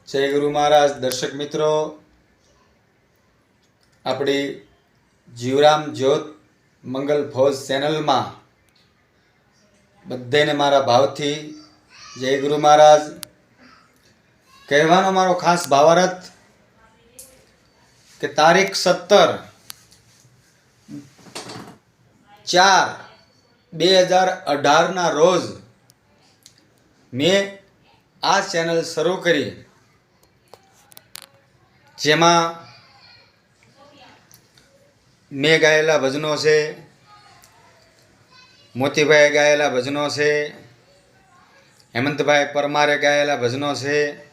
जय गुरु महाराज। दर्शक मित्रों, अपनी जीवराम ज्योत मंगल फौज चैनल में बधाने मारा भावथी जय गुरु महाराज। कहवानो मारो खास भावार्थ कि तारीख 17/4/2018 ना रोज मैं आ चैनल शुरू करी, जेमा मैं गायेला भजनों से, मोतीभाई गायेला भजनों से, हेमंतभाई परमारे गायेला भजनों से,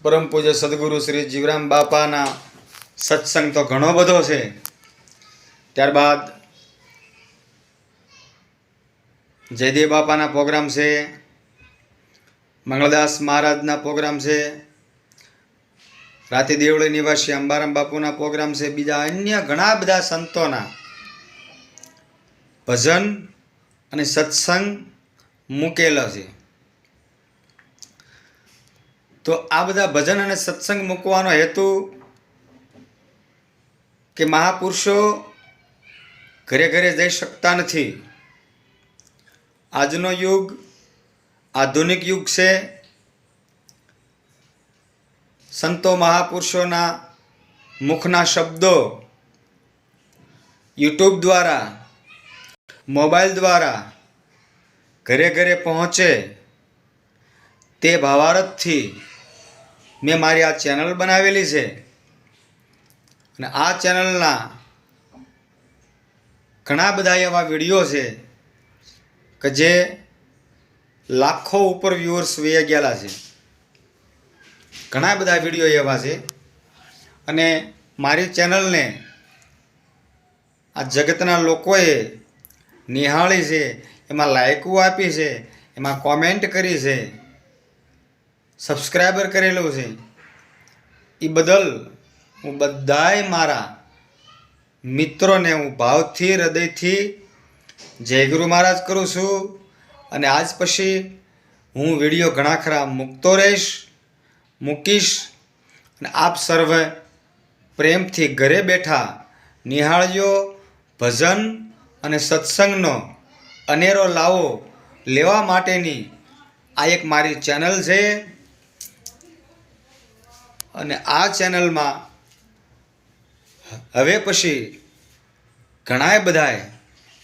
परम पूज्य सद्गुरु श्री जीवराम बापाना सत्संग तो घणो बधो छे। त्यारबाद जयदेव बापाना प्रोग्राम से, मंगलदास महाराजना प्रोग्राम से, राती देवड़ी निवासी अंबाराम बापूना प्रोग्राम से, बीजा अन्य घणा बधा संतोना भजन अने सत्संग मूकेला छे। तो आ बधा भजन अने सत्संग मूकवानो हेतु कि महापुरुषो घरे घरे जई शकता नथी। आजनो युग आधुनिक युग से संतो महापुरुषोना मुखना शब्दों यूट्यूब द्वारा, मोबाइल द्वारा घरे घरे पहुँचे, ते भावार्थ थी मैं मारी आ चैनल बनावेली छे। अने आ चैनलना घणा बधा एवा विडियो छे कि जे लाखों ऊपर व्यूअर्स वही गया है। घणा बधा विडियो एवा छे अने मारी चैनल ने आ जगतना लोकोए निहाळी छे, एमां लाइको आपी छे, एमां कॉमेंट करी छे, सब्सक्राइबर करेलो छे। ई बदल हूँ बधाय मारा मित्रोने हूँ भावथी हृदयथी जय गुरु महाराज करूँ छूं। अने आज पछी हूँ विडियो घणा खरा मूकतो रहीश, मूकीश। अने आप सर्वे प्रेमथी घरे बैठा निहाळ्यो भजन अने सत्संगनो अनेरो लावो लेवा माटेनी आ एक मारी चैनल छे। अने आ चैनल में हवे पछी घणाय बधाय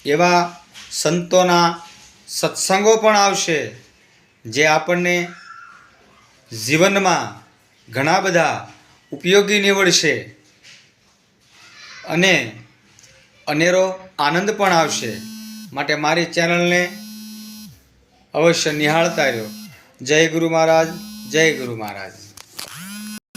एवा संतोना सत्संगो पण आवशे, जे आपणे जीवन में घणा बधा उपयोगी निवड़शे अने अनेरो आनंद पण आवशे। माटे मारी चैनल ने अवश्य निहाळता रहो। जय गुरु महाराज, जय गुरु महाराज।